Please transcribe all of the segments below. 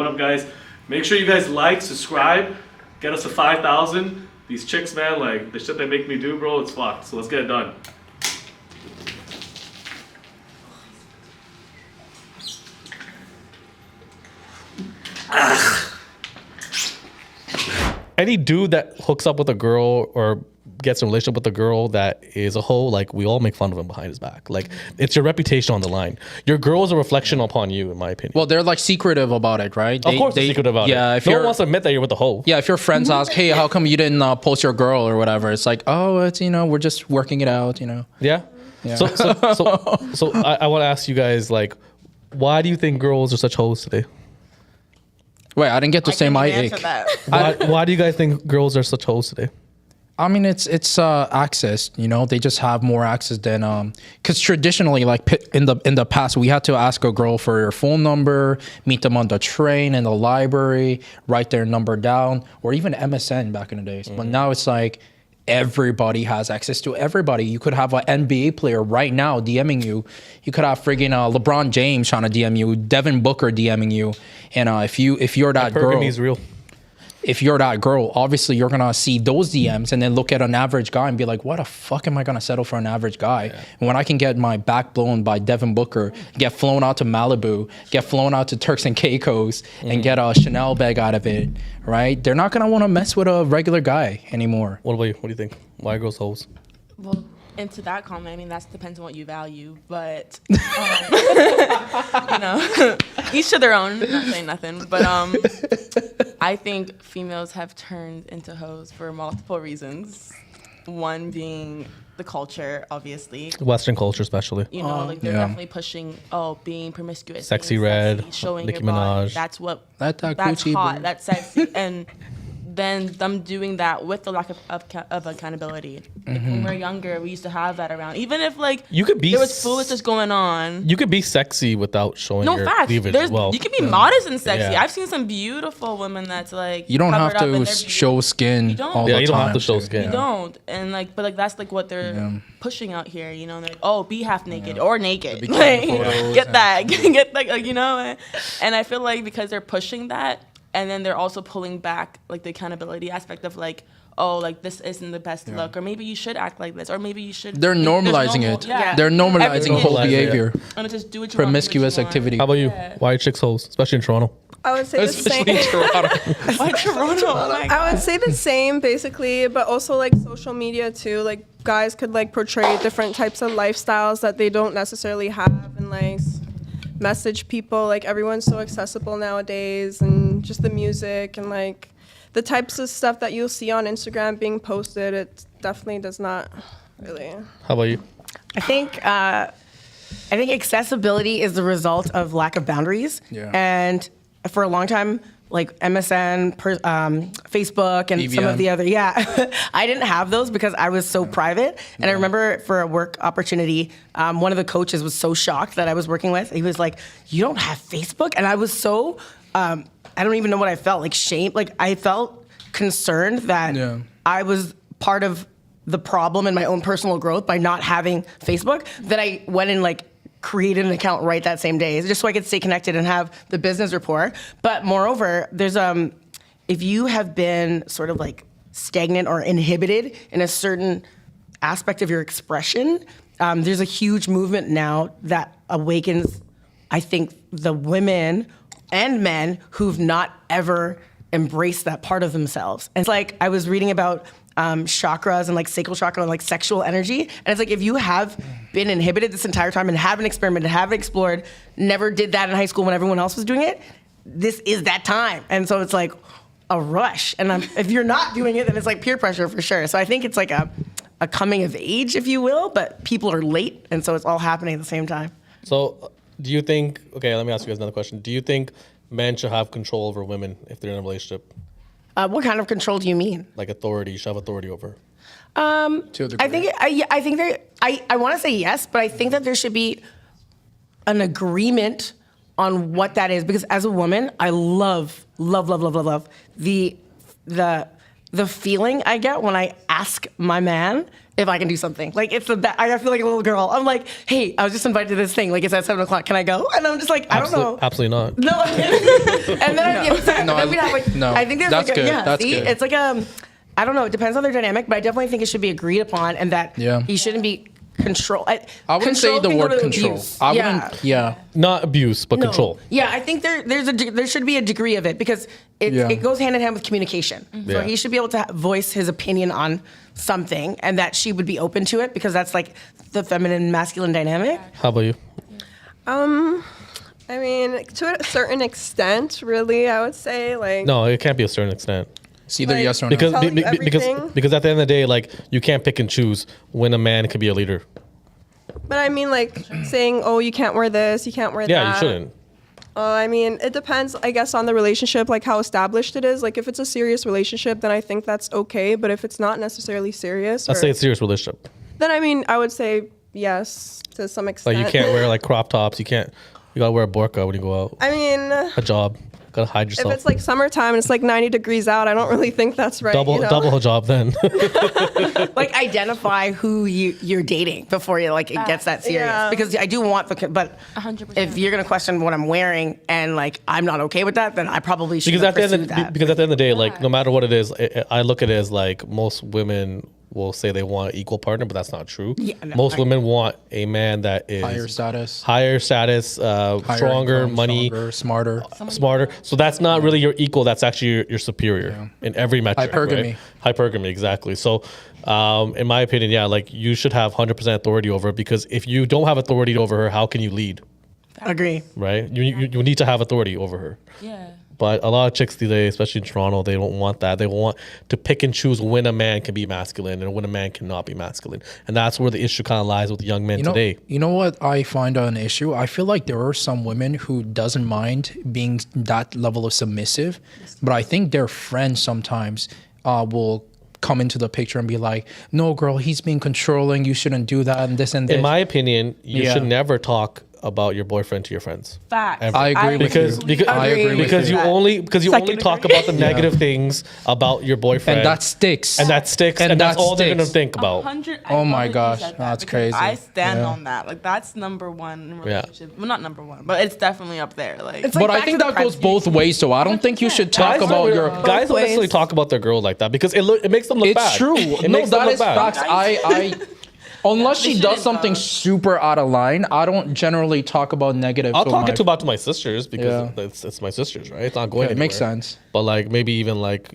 what up, guys? Make sure you guys like, subscribe, get us to 5,000. These chicks, man, like the shit they make me do, bro, it's fucked. So let's get it done. Any dude that hooks up with a girl or gets in a relationship with a girl that is a hoe, like, we all make fun of him behind his back. Like, it's your reputation on the line. Your girl is a reflection upon you, in my opinion. Well, they're like secretive about it, right? Of course they're secretive about it. If no one wants to admit that you're with a hoe. Yeah, if your friends ask, hey, how come you didn't post your girl or whatever? It's like, oh, it's, we're just working it out, Yeah? So I want to ask you guys, like, why do you think girls are such hoes today? Wait, I didn't get to say my ick. Why do you guys think girls are such hoes today? I mean, it's access. They just have more access than because traditionally, like in the past, we had to ask a girl for your phone number, meet them on the train, in the library, write their number down, or even MSN back in the days. But now it's like everybody has access to everybody. You could have an NBA player right now DMing you. You could have friggin' LeBron James trying to DM you, Devin Booker DMing you, and if you're that girl, is real. If you're that girl, obviously you're gonna see those DMs and then look at an average guy and be like, what the fuck am I gonna settle for an average guy? Yeah. And when I can get my back blown by Devin Booker, get flown out to Malibu, get flown out to Turks and Caicos, and get a Chanel bag out of it, right? They're not gonna wanna mess with a regular guy anymore. What about you? What do you think? Why are girls hoes? Well, and to that comment, I mean, that depends on what you value, but, each to their own, not saying nothing, but I think females have turned into hoes for multiple reasons. One being the culture, obviously. Western culture, especially. They're definitely pushing, being promiscuous. Sexy being red, sexy, showing Nicki your body. Minaj. That's what, that's Gucci, hot, bro. that's sexy. And then them doing that with the lack of accountability. Like when we were younger, we used to have that around. Even if you could be there was foolishness going on. You could be sexy without showing your cleavage as well. You can be modest and sexy. Yeah. I've seen some beautiful women that's like you don't have to show skin. You don't. All the time. You don't have to show skin. You don't. And but that's what they're pushing out here. They're like, be half naked or naked. Get that, And I feel like because they're pushing that. And then they're also pulling back the accountability aspect of this isn't the best look, or maybe you should act like this, or maybe you should. They're normalizing it. Yeah. They're normalizing whole behavior. And just do what you promiscuous want, activity. How about you? Why are chicks hoes, especially in Toronto? I would say especially in Toronto. Why Toronto? Oh my God. I would say the same, basically, but also social media too. Like guys could portray different types of lifestyles that they don't necessarily have, and message people. Everyone's so accessible nowadays, and just the music and the types of stuff that you'll see on Instagram being posted, it definitely does not really. How about you? I think accessibility is the result of lack of boundaries. Yeah. And for a long time, MSN, Facebook, and BBM. some of the other, I didn't have those because I was so private. And I remember for a work opportunity, one of the coaches was so shocked that I was working with. He was like, "You don't have Facebook?" And I was so, I don't even know what I felt, shame. I felt concerned that I was part of the problem in my own personal growth by not having Facebook, that I went and created an account right that same day, just so I could stay connected and have the business rapport. But moreover, there's if you have been sort of stagnant or inhibited in a certain aspect of your expression, there's a huge movement now that awakens, I think, the women and men who've not ever embraced that part of themselves. And it's I was reading about chakras and sacral chakra and sexual energy. And it's if you have been inhibited this entire time and haven't experimented, haven't explored, never did that in high school when everyone else was doing it, this is that time. And so it's a rush. And if you're not doing it, then it's peer pressure for sure. So I think it's a coming of age, if you will, but people are late. And so it's all happening at the same time. So do you think, okay, let me ask you guys another question. Do you think men should have control over women if they're in a relationship? What kind of control do you mean? Authority, you should have authority over. I want to say yes, but I think that there should be an agreement on what that is, because as a woman, I love the the feeling I get when I ask my man if I can do something. Like, it's I feel like a little girl. I'm like, hey, I was just invited to this thing. Like, it's at 7:00. Can I go? And I'm just like, I don't know. Absolutely not. No. And then I get upset. No, Then we'd have, like, no, I think there's that's like a, good. yeah, That's see? good. It's like I don't know. It depends on their dynamic, but I definitely think it should be agreed upon and that Yeah. he shouldn't be control. I wouldn't say the can go word to control. abuse. I Yeah. wouldn't. Yeah. Not abuse, but No. control. Yeah, I think there should be a degree of it because it goes hand in hand with communication. So Yeah. he should be able to voice his opinion on something, and that she would be open to it because that's like the feminine masculine dynamic. How about you? I mean, to a certain extent, really, I would say, like, No, it can't be a certain extent. It's either Like, yes or no. Because Tell you because everything. because at the end of the day, like you can't pick and choose when a man can be a leader. but I mean, like, saying, oh, you can't wear this, you can't wear Yeah, that. you shouldn't. I mean, it depends, I guess, on the relationship, like how established it is. Like, if it's a serious relationship, then I think that's okay. But if it's not necessarily serious, Let's or- say it's a serious relationship. then I mean, I would say yes to some extent. Like you can't wear like crop tops. You gotta wear a burqa when you go out. I mean, Hijab. Gotta hide if yourself. it's like summertime and it's like 90 degrees out, I don't really think that's right. double you know? double hijab then. Like, identify who you're dating before you like it gets that serious. Yeah. Because I do want but 100%. if you're gonna question what I'm wearing and like I'm not okay with that, then I probably should because at the end pursue of, that. because at the end of the day, like no matter what it is, I look at it as like most women will say they want an equal partner, but that's not true. Yeah, no, most women want a man that is Higher status. higher status, Higher stronger, income, money, stronger, smarter. smarter. So that's not really your equal. That's actually your superior in every metric. Hypergamy. Right? Hypergamy, exactly. So, in my opinion, yeah, like you should have 100% authority over her because if you don't have authority over her, how can you lead? Agree. Right? You need to have authority over her. Yeah. But a lot of chicks today, especially in Toronto, they don't want that. They want to pick and choose when a man can be masculine and when a man cannot be masculine. And that's where the issue kind of lies with young men today. You know what I find an issue? I feel like there are some women who doesn't mind being that level of submissive, but I think their friends sometimes will come into the picture and be like, no, girl, he's being controlling. You shouldn't do that and this and this. In my opinion, you Yeah. should never talk about your boyfriend to your friends. Facts. Ever. I agree with Because you. because I agree with because you you. only because you Second only talk degree. about the negative things about your boyfriend, and that sticks. and that sticks, and, And that's that all they're gonna sticks. think about. 100. Oh my I love that you gosh, said that that's because crazy. I stand Yeah. on that. Like that's number one in a Yeah. relationship. Well, not number one, but it's definitely up there. Like, It's like But I back think to the that goes privacy. both ways. So I don't think you should talk Guys about don't- your. guys don't necessarily ways. talk about their girl like that because it makes them look It's bad. true. It No, makes them that look is bad. facts. I unless she They does shouldn't, something though. super out of line, I don't generally talk about negative. I'll to talk my- it about to my sisters because Yeah. it's my sisters, right? It's not going Okay, it anywhere. makes sense. But like maybe even like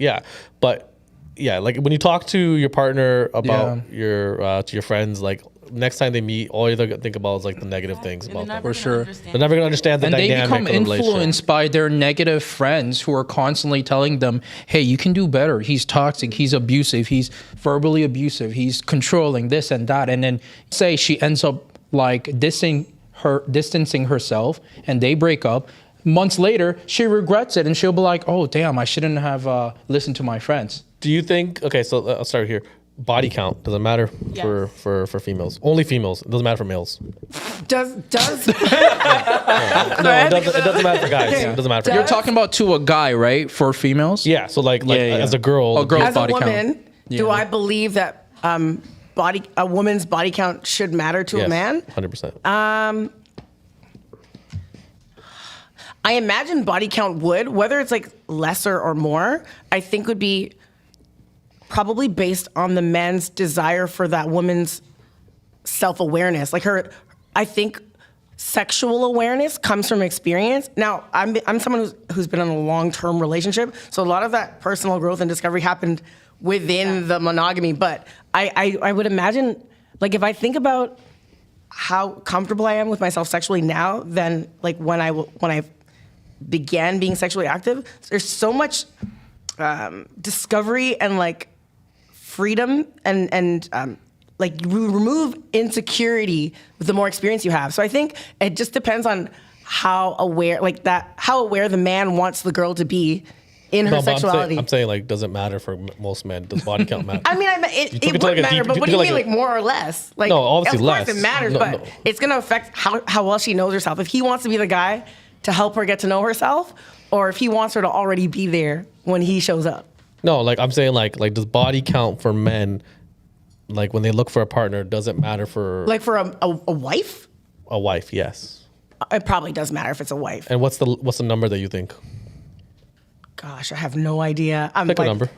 but like when you talk to your partner about your to your friends, like next time they meet, all they're gonna think about is like the negative things they're about them. never gonna sure. understand. They're never gonna understand the And they dynamic become of the relationship. influenced by their negative friends who are constantly telling them, hey, you can do better. He's toxic. He's abusive. He's verbally abusive. He's controlling this and that. And then say she ends up like distancing herself and they break up. Months later, she regrets it and she'll be like, oh, damn, I shouldn't have listened to my friends. Do you think? Okay, so I'll start here. Body count doesn't matter Yes. for females. Only females. It doesn't matter for males. Does No, it doesn't matter for guys. It doesn't matter for You're guys. talking about to a guy, right? For females? Yeah. So like Yeah. as a girl, A girl- as a body count. woman, do Yeah. I believe that a woman's body count should matter to a man? 100%. I imagine body count would, whether it's like lesser or more, I think would be probably based on the man's desire for that woman's self-awareness. Like I think sexual awareness comes from experience. Now, I'm someone who's been in a long-term relationship, so a lot of that personal growth and discovery happened within the monogamy. But I would imagine, like, if I think about how comfortable I am with myself sexually now than like when I began being sexually active, there's so much discovery and like freedom and like you remove insecurity with the more experience you have. So I think it just depends on how aware the man wants the girl to be in her No, but sexuality. I'm saying like doesn't matter for most men. Does body count matter? I mean, You it took it to, would like, a matter, deep- but you what took do you it mean, like like more or less? Like, No, obviously of course less. it matters, No, but no. it's gonna affect how well she knows herself. If he wants to be the guy to help her get to know herself, or if he wants her to already be there when he shows up. No, like I'm saying, like does body count for men? Like when they look for a partner, does it matter for Like for a wife, a wife? Yes. it probably does matter if it's a wife. And what's the number that you think? Gosh, I have no idea. I'm Pick like a number.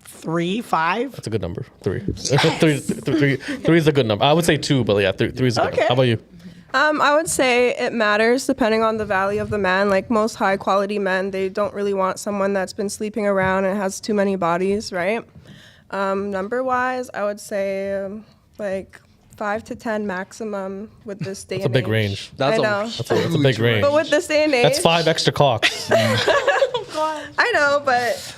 3, 5. That's a good number. 3. Three is a good number. I would say 2, but yeah, 3 is a good Okay. number. How about you? I would say it matters depending on the value of the man. Like most high quality men, they don't really want someone that's been sleeping around and has too many bodies, right? Number wise, I would say like 5 to 10 maximum with this day That's a and big age. range. I know. That's a big range. But with this day and age, That's 5 extra cocks. I know, but